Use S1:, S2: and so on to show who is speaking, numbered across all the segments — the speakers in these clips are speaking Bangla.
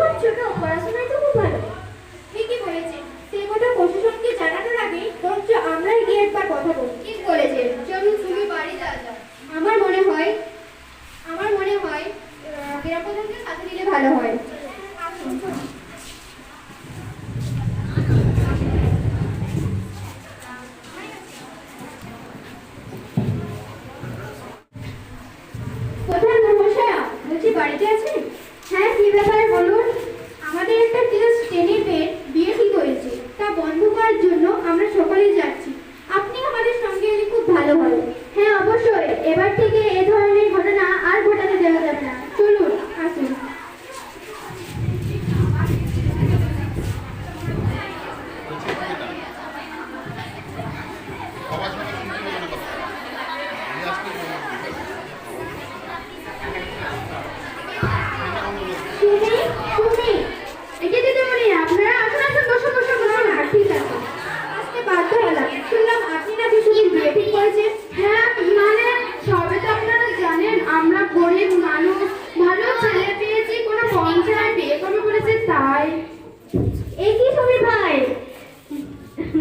S1: খুব ছোট, পড়াশোনায় তো খুব ভালো। ঠিকই বলেছে। সে কথা প্রশাসনকে জানানোর আগে বরঞ্চ আমরাই গিয়ে একবার কথা বলি। ঠিক বলেছে, চলুন তুমি বাড়ি যাওয়া যাক। আমার মনে হয় গ্রাম প্রধানকে সাথে নিলে ভালো হয়। আসুন। প্রধান মহাশয়া, বলছি বাড়িতে আছেন? হ্যাঁ, কি ব্যাপারে বলুন। আমাদের একটা ক্লাস 10-এর মেয়ের বিয়ে ঠিক হয়েছে, তা বন্ধ করার জন্য আমরা সকলেই যাচ্ছি। আপনি আমাদের সঙ্গে এলে খুব ভালো হয়। হ্যাঁ, অবশ্যই। এবার থেকে এ ধরনের ঘটনা আর ঘটাতে দেওয়া যাবে না। চলুন, আসুন। সুমি, সুমি, একে দিদিমণি, আপনারা আসুন, আসুন, বসুন, বসুন, বসুন। ঠিক আছে, আসতে বাধ্য হলাম। শুনলাম আপনি নাকি সুমির বিয়ে ঠিক করেছেন। হ্যাঁ, মানে সবে তো আপনারা জানেন আমরা গরিব মানুষ, ভালো ছেলে পেয়েছি, কোনো পঞ্চায়েত বিয়ে করবে বলেছে তাই। এ কি সুমি ভাই,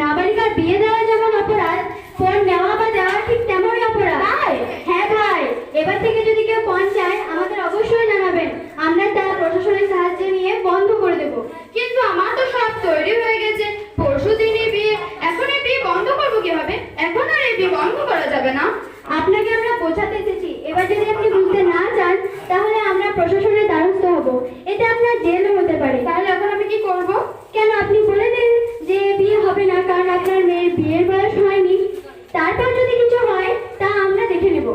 S1: নাবালিকার বিয়ে দেওয়া যেমন অপরাধ, ফোন নেওয়া বা দেওয়া ঠিক তেমনই অপরাধ। হ্যাঁ ভাই, এবার থেকে যদি কেউ ফোন চায় আমাদের অবশ্যই জানাবেন, আমরা তা প্রশাসনের সাহায্য নিয়ে বন্ধ করে দেব। কিন্তু আমার তো সব তৈরি হয়ে গেছে, পরশু দিনই বিয়ে, এখন এই বিয়ে বন্ধ করবো কিভাবে? এখন আর এই বিয়ে বন্ধ করা যাবে না। আপনাকে আমরা বোঝাতে এসেছি, এবার যদি আপনি বুঝতে না চান তাহলে আমরা প্রশাসনের দ্বারস্থ হব, এতে আপনার জেলও হতে পারে। তাহলে এখন আমি কি করব? কেন, আপনি বলে দিন যে বিয়ে হবে না কারণ আপনার মেয়ের বিয়ের বয়স হয়নি। তারপর যদি কিছু হয় তা আমরা দেখে নেব।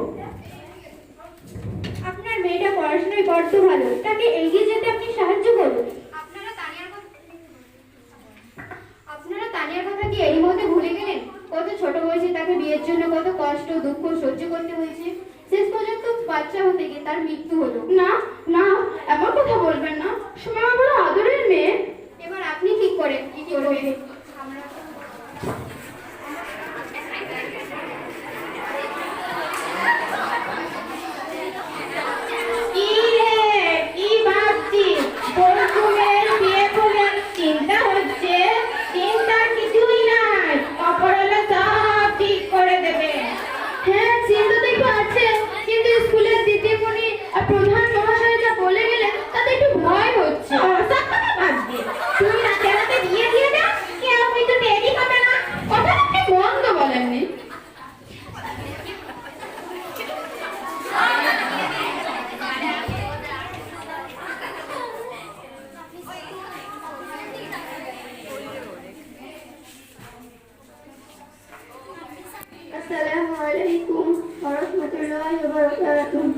S1: আপনার মেয়েটা পড়াশোনায় বড্ড ভালো, তাকে এগিয়ে যেতে আপনি সাহায্য করুন। আপনারা তানিয়ার কথা কি এই মুহূর্তে ভুলে গেলেন? কত ছোট বয়সে তাকে বিয়ের জন্য কত কষ্ট দুঃখ সহ্য করতে হয়েছে, শেষ পর্যন্ত বাচ্চা হতে গিয়ে তার মৃত্যু হলো। না না, এমন কথা বলবেন না, সময় বড় আদরের মেয়ে। এবার আপনি ঠিক করেন কি করবেন। চিন্তা হচ্ছে, চিন্তা কিছুই নাই, অপরালা সব ঠিক করে দেবে। হ্যাঁ, চিন্তা তো একটু আছে, কিন্তু স্কুলের দিদিমণি আর প্রধান মহাশয় যা বলে গেলেন তাতে একটু ভয় হচ্ছে। তুমি রাতে রাতে বিয়ে দিয়ে দাও, কেউ কিন্তু দেরি হবে না। কথা আপনি মন্দ বলেননি। আসসালামু আলাইকুম ওয়া রাহমাতুল্লাহি ওয়া বারাকাতুহু।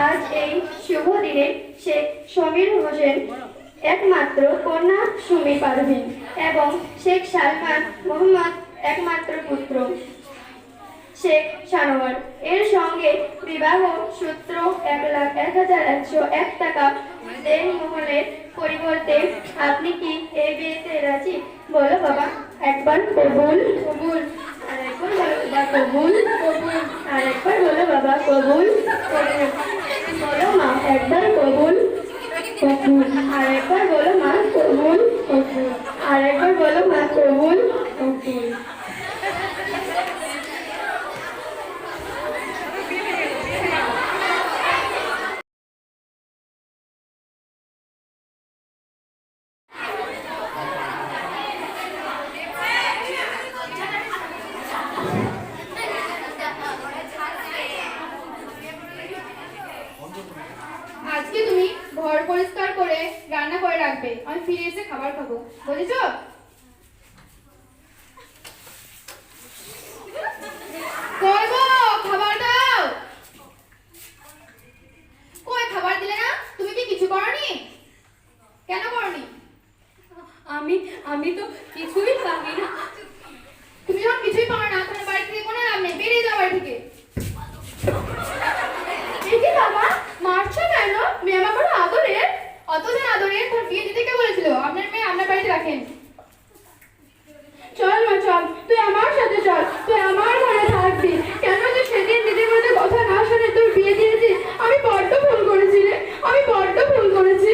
S1: আজ এই শুভ দিনে শেখ সমীর হোসেন একমাত্র কন্যা সুমি পারভীন এবং শেখ সালমান মোহাম্মদ একমাত্র পুত্র শেখ সানোয়ার এর সঙ্গে বিবাহ সূত্র 1,01,101 টাকা দেনমোহরের পরিবর্তে আপনি কি এই বিয়েতে রাজি? বলো বাবা একবার কবুল। কবুল। আরেকবার বলো বাবা কবুল। কবুল। আরেকবার বলো বাবা কবুল। কবুল। বলো মা একবার কবুল। কবুল। আরেকবার বলো মা কবুল। কবুল। আরেকবার বলো মা কবুল। কবুল। আজকে তুমি ঘর পরিষ্কার করে রান্না করে রাখবে, আমি ফিরে এসে খাবার খাবো, বুঝেছো? কই গো, খাবার দাও। কই খাবার দিলে না? তুমি কি কিছু করনি? কেন করনি?
S2: আমি তো কিছুই পারি না।
S1: তুমি যখন কিছুই পারো না তাহলে বাড়ি থেকে কোনো লাভ নেই, বেরিয়ে যাও বাড়ি থেকে। কি বাবা, মারছো কেন? মেয়ে আমার বড় আদরের। অত যে আদরের, তোর বিয়ে দিতে কে বলেছিল আপনার মেয়ে আপনার বাড়িতে রাখেন? চল মা চল, তুই আমার সাথে চল, তুই আমার ঘরে থাকবি। কেন যে সেদিন দিদির মধ্যে কথা না শুনে তোর বিয়ে দিয়েছি, আমি বড্ড ভুল করেছি রে, আমি বড্ড ভুল করেছি।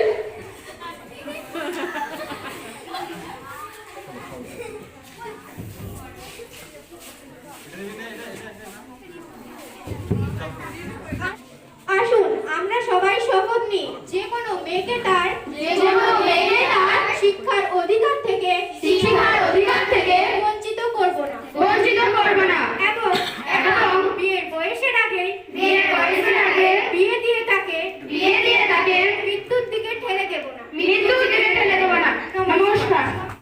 S1: আসুন আমরা সবাই শপথ নিই যে কোনো মেয়েকে তার